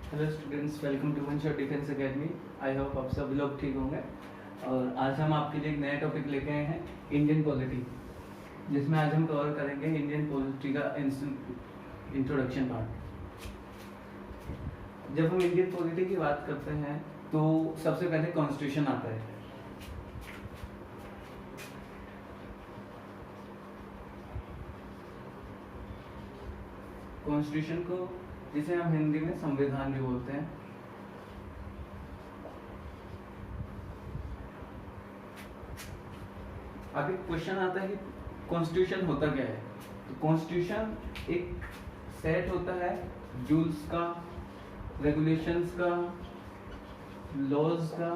Hello students, welcome to one shot defence academy. I hope आप सब लोग ठीक होंगे। और आज हम आपके लिए एक नया टॉपिक लेके आए हैं, इंडियन पॉलिटी, जिसमें आज हम कवर करेंगे इंडियन पॉलिटी का इंट्रोडक्शन पार्ट। जब हम इंडियन पॉलिटी की बात करते हैं तो सबसे पहले कॉन्स्टिट्यूशन आता है। कॉन्स्टिट्यूशन को, जिसे हम हिंदी में संविधान भी बोलते हैं, अब एक क्वेश्चन आता है कि कॉन्स्टिट्यूशन होता क्या है। तो कॉन्स्टिट्यूशन एक सेट होता है रूल्स का, रेगुलेशंस का, लॉज का,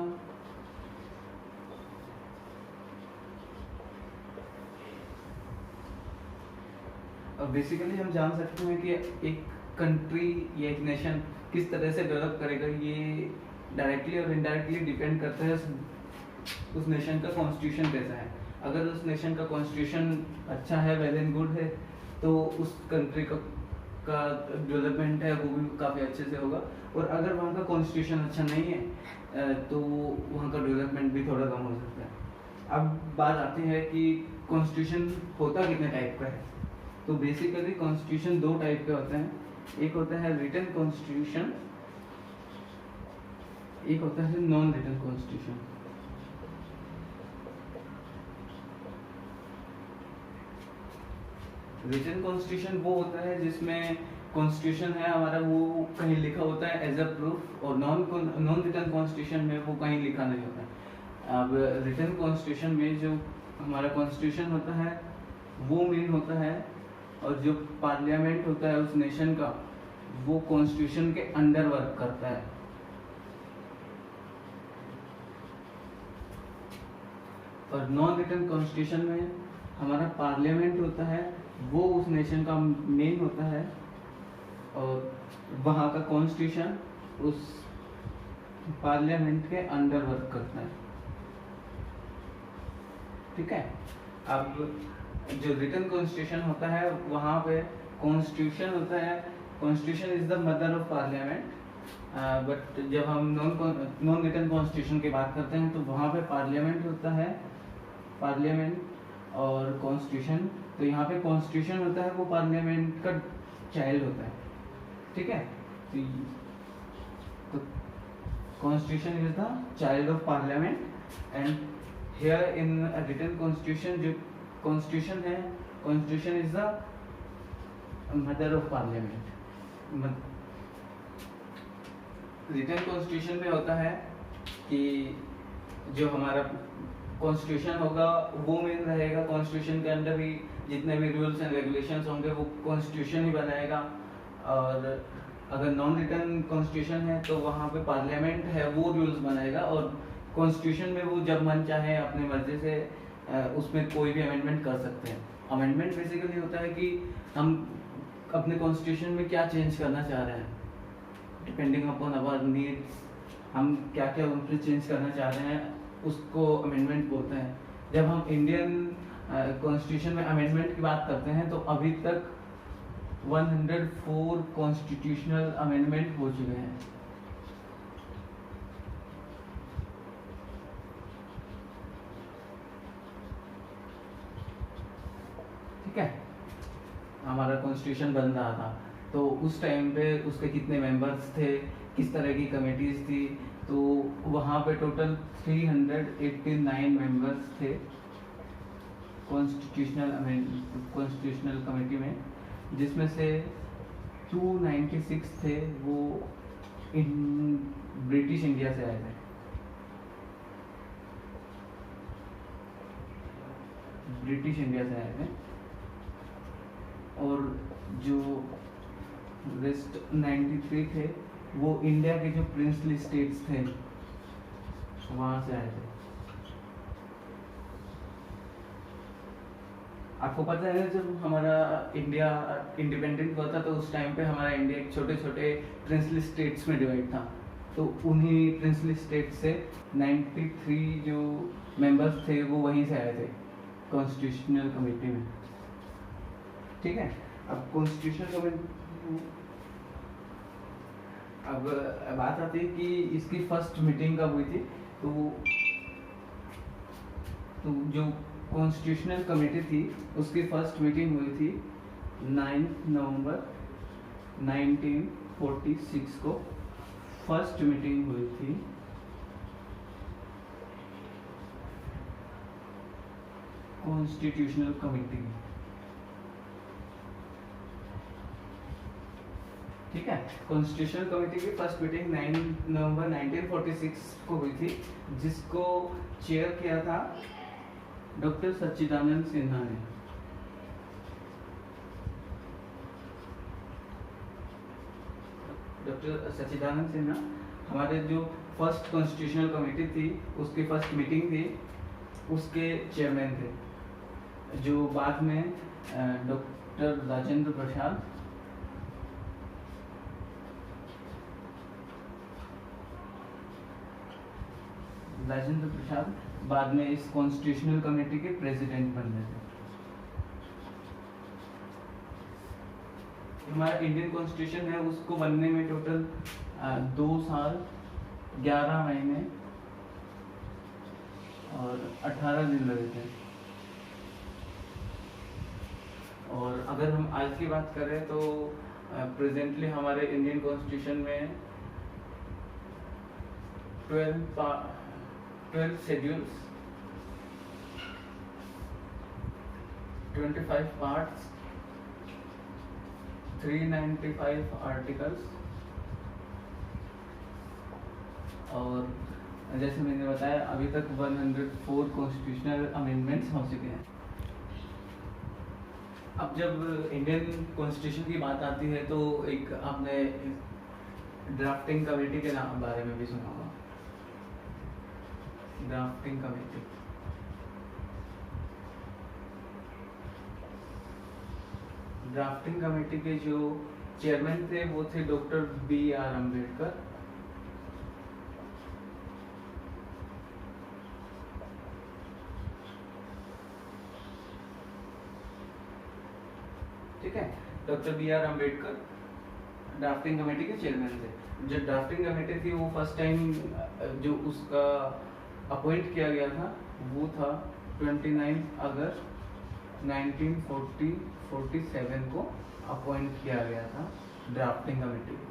और बेसिकली हम जान सकते हैं कि एक कंट्री या एक नेशन किस तरह से डेवलप करेगा, ये डायरेक्टली और इनडायरेक्टली डिपेंड करता है उस नेशन का कॉन्स्टिट्यूशन कैसा है। अगर उस नेशन का कॉन्स्टिट्यूशन अच्छा है, वेल एंड गुड है, तो उस कंट्री का डेवलपमेंट है वो भी काफ़ी अच्छे से होगा। और अगर वहाँ का कॉन्स्टिट्यूशन अच्छा नहीं है तो वहाँ का डेवलपमेंट भी थोड़ा कम हो सकता है। अब बात आती है कि कॉन्स्टिट्यूशन होता कितने टाइप का है। तो बेसिकली कॉन्स्टिट्यूशन दो टाइप के होते हैं, एक होता है रिटन कॉन्स्टिट्यूशन, एक होता है non written constitution. Written constitution वो होता है जिसमें कॉन्स्टिट्यूशन है हमारा वो कहीं लिखा होता है एज अ प्रूफ, और नॉन रिटन कॉन्स्टिट्यूशन में वो कहीं लिखा नहीं होता है। अब रिटन कॉन्स्टिट्यूशन में जो हमारा कॉन्स्टिट्यूशन होता है वो मेन होता है, और जो पार्लियामेंट होता है उस नेशन का वो कॉन्स्टिट्यूशन के अंडर वर्क करता है। और नॉन रिटन कॉन्स्टिट्यूशन में हमारा पार्लियामेंट होता है वो उस नेशन का मेन होता है, और वहाँ का कॉन्स्टिट्यूशन उस पार्लियामेंट के अंडर वर्क करता है। ठीक है। अब जो रिटन कॉन्स्टिट्यूशन होता है वहाँ पे कॉन्स्टिट्यूशन होता है, constitution is the mother of parliament. But जब हम नॉन रिटन कॉन्स्टिट्यूशन की बात करते हैं तो वहाँ पे पार्लियामेंट होता है, पार्लियामेंट और कॉन्स्टिट्यूशन। तो यहाँ पे कॉन्स्टिट्यूशन होता है वो पार्लियामेंट का चाइल्ड होता है। ठीक है। तो constitution is the child of parliament, and here in written constitution जो कॉन्स्टिट्यूशन है, constitution is the mother of parliament. Written constitution में होता है कि जो हमारा कॉन्स्टिट्यूशन होगा वो मेन रहेगा, कॉन्स्टिट्यूशन के अंदर ही जितने भी रूल्स एंड रेगुलेशंस होंगे वो कॉन्स्टिट्यूशन ही बनाएगा। और अगर नॉन रिटन कॉन्स्टिट्यूशन है तो वहाँ पे पार्लियामेंट है वो रूल्स बनाएगा, और कॉन्स्टिट्यूशन में वो जब मन चाहे अपनी मर्जी से उसमें कोई भी अमेंडमेंट कर सकते हैं। अमेंडमेंट बेसिकली होता है कि हम अपने कॉन्स्टिट्यूशन में क्या चेंज करना चाह रहे हैं, डिपेंडिंग अपॉन अवर नीड्स, हम क्या क्या उनसे चेंज करना चाह रहे हैं, उसको अमेंडमेंट बोलते हैं। जब हम इंडियन कॉन्स्टिट्यूशन में अमेंडमेंट की बात करते हैं तो अभी तक 104 कॉन्स्टिट्यूशनल अमेंडमेंट हो चुके हैं। ठीक है। हमारा कॉन्स्टिट्यूशन बन रहा था तो उस टाइम पे उसके कितने मेंबर्स थे, किस तरह की कमेटीज थी, तो वहाँ पे टोटल 389 मेंबर्स थे कॉन्स्टिट्यूशनल कमेटी में, जिसमें से 296 थे वो ब्रिटिश इंडिया से आए थे। ब्रिटिश इंडिया से आए थे, और जो रेस्ट 93 थे वो इंडिया के जो प्रिंसली स्टेट्स थे वहाँ से आए थे। आपको पता है जब हमारा इंडिया इंडिपेंडेंट हुआ था तो उस टाइम पे हमारा इंडिया एक छोटे छोटे प्रिंसली स्टेट्स में डिवाइड था। तो उन्हीं प्रिंसली स्टेट से 93 जो मेंबर्स थे वो वहीं से आए थे कॉन्स्टिट्यूशनल कमेटी में। ठीक है। अब कॉन्स्टिट्यूशनल कमेटी अब बात आती है कि इसकी फर्स्ट मीटिंग कब हुई थी। तो जो कॉन्स्टिट्यूशनल कमेटी थी उसकी फर्स्ट मीटिंग हुई थी 9 नवंबर 1946 को फर्स्ट मीटिंग हुई थी। कॉन्स्टिट्यूशनल कमेटी, ठीक है। कॉन्स्टिट्यूशनल कमेटी की फर्स्ट मीटिंग 9 नवंबर 1946 को हुई थी, जिसको चेयर किया था डॉक्टर सच्चिदानंद सिन्हा ने। डॉक्टर सच्चिदानंद सिन्हा हमारे जो फर्स्ट कॉन्स्टिट्यूशनल कमेटी थी उसकी फर्स्ट मीटिंग थी, उसके चेयरमैन थे, जो बाद में डॉक्टर राजेंद्र प्रसाद बाद में इस कॉन्स्टिट्यूशनल कमेटी के प्रेसिडेंट बन गए थे। हमारा इंडियन कॉन्स्टिट्यूशन है उसको बनने में टोटल 2 साल 11 महीने और 18 दिन लगे थे। और अगर हम आज की बात करें तो प्रेजेंटली हमारे इंडियन कॉन्स्टिट्यूशन में 12 शेड्यूल्स, 25 पार्ट्स, 395 आर्टिकल्स, और जैसे मैंने बताया अभी तक 104 कॉन्स्टिट्यूशनल अमेंडमेंट्स हो चुके हैं। अब जब इंडियन कॉन्स्टिट्यूशन की बात आती है तो एक आपने ड्राफ्टिंग कमेटी के नाम बारे में भी सुना होगा। ड्राफ्टिंग कमेटी, ड्राफ्टिंग कमेटी के जो चेयरमैन थे वो थे डॉक्टर BR अम्बेडकर। ठीक है, doctor BR Ambedkar drafting committee के चेयरमैन थे। जो ड्राफ्टिंग कमेटी थी वो फर्स्ट टाइम जो उसका अपॉइंट किया गया था वो था 29 अगस्त 1947 को अपॉइंट किया गया था ड्राफ्टिंग कमेटी को।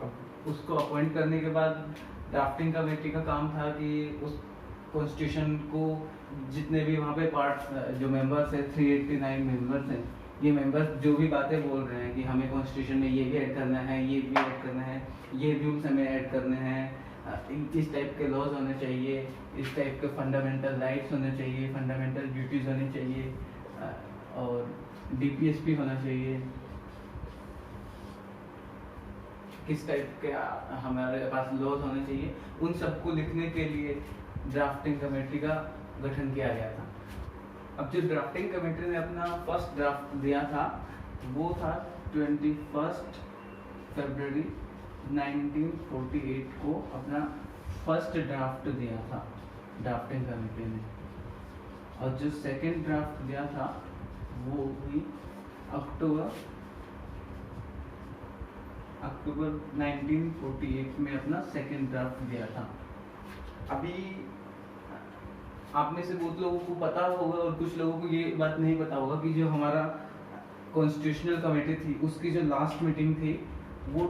अब उसको अपॉइंट करने के बाद ड्राफ्टिंग कमेटी का काम था कि उस कॉन्स्टिट्यूशन को जितने भी वहाँ पे पार्ट जो मेंबर्स है 389 मेंबर्स हैं, ये मेंबर्स जो भी बातें बोल रहे हैं कि हमें कॉन्स्टिट्यूशन में ये भी ऐड करना है, ये भी ऐड करना है, ये रूल्स हमें ऐड करने हैं, इस टाइप के लॉज होने चाहिए, इस टाइप के फंडामेंटल राइट्स होने चाहिए, फंडामेंटल ड्यूटीज होनी चाहिए, और DPSP होना चाहिए, किस टाइप के हमारे पास लॉज होने चाहिए, उन सबको लिखने के लिए ड्राफ्टिंग कमेटी का गठन किया गया था। अब जो ड्राफ्टिंग कमेटी ने अपना फर्स्ट ड्राफ्ट दिया था वो था 21 फरवरी 1948 को अपना फर्स्ट ड्राफ्ट दिया था ड्राफ्टिंग कमेटी ने। और जो सेकंड ड्राफ्ट दिया था वो भी अक्टूबर 1948 में अपना सेकंड ड्राफ्ट दिया था। अभी आप में से बहुत लोगों को पता होगा और कुछ लोगों को ये बात नहीं पता होगा कि जो हमारा कॉन्स्टिट्यूशनल कमेटी थी उसकी जो लास्ट मीटिंग थी वो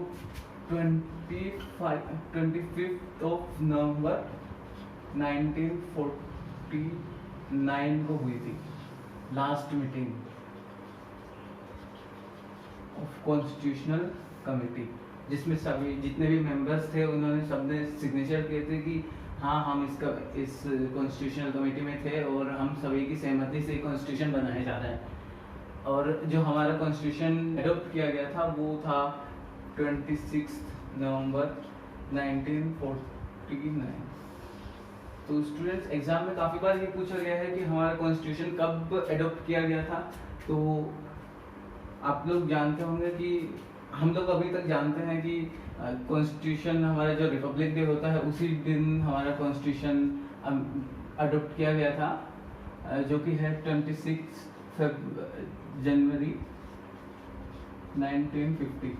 25 नवंबर 1949 को हुई थी, last meeting of constitutional committee, जिसमें सभी जितने भी मेंबर्स थे उन्होंने सबने सिग्नेचर किए थे कि हाँ हम इस कॉन्स्टिट्यूशनल कमेटी में थे और हम सभी की सहमति से कॉन्स्टिट्यूशन बनाया जा रहा है। और जो हमारा कॉन्स्टिट्यूशन एडॉप्ट किया गया था वो था 26 नवंबर 1949। तो स्टूडेंट्स एग्जाम में काफ़ी बार ये पूछा गया है कि हमारा कॉन्स्टिट्यूशन कब एडॉप्ट किया गया था। तो आप लोग जानते होंगे कि हम लोग अभी तक जानते हैं कि कॉन्स्टिट्यूशन हमारा जो रिपब्लिक डे होता है उसी दिन हमारा कॉन्स्टिट्यूशन अडॉप्ट किया गया था, जो कि है 26 जनवरी 1950।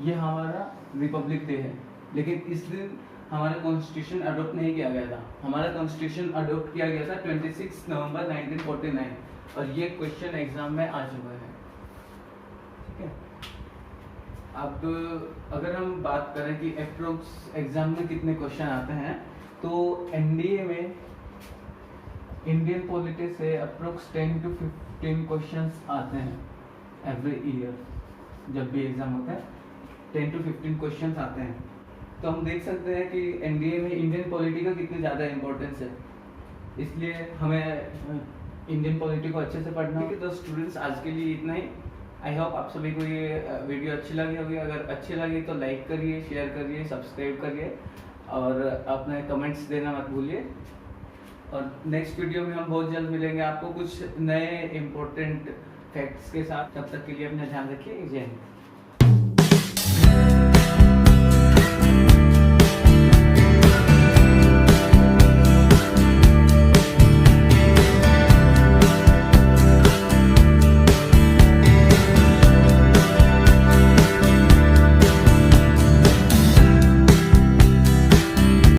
ये हमारा रिपब्लिक डे है, लेकिन इस दिन हमारा कॉन्स्टिट्यूशन अडोप्ट नहीं किया गया था। हमारा कॉन्स्टिट्यूशन अडोप्ट किया गया था 26 नवंबर 1949 और ये क्वेश्चन एग्जाम में आ चुका है। ठीक है, अब अगर हम बात करें कि अप्रोक्स एग्जाम में कितने क्वेश्चन आते हैं, तो एनडीए में इंडियन पॉलिटी से अप्रोक्स 10 to 15 क्वेश्चंस आते हैं एवरी ईयर। जब भी एग्जाम होता है 10 to 15 क्वेश्चंस आते हैं। तो हम देख सकते हैं कि एनडीए में इंडियन पॉलिटी का कितनी ज़्यादा इम्पोर्टेंस है, इसलिए हमें इंडियन पॉलिटी को अच्छे से पढ़ना होगा। तो स्टूडेंट्स आज के लिए इतना ही। आई होप आप सभी को ये वीडियो अच्छी लगी होगी। अगर अच्छी लगी तो लाइक करिए, शेयर करिए, सब्सक्राइब करिए और अपने कमेंट्स देना मत भूलिए। और नेक्स्ट वीडियो में हम बहुत जल्द मिलेंगे आपको कुछ नए इम्पोर्टेंट फैक्ट्स के साथ। तब तक के लिए अपना ध्यान रखिए। जय हिंद।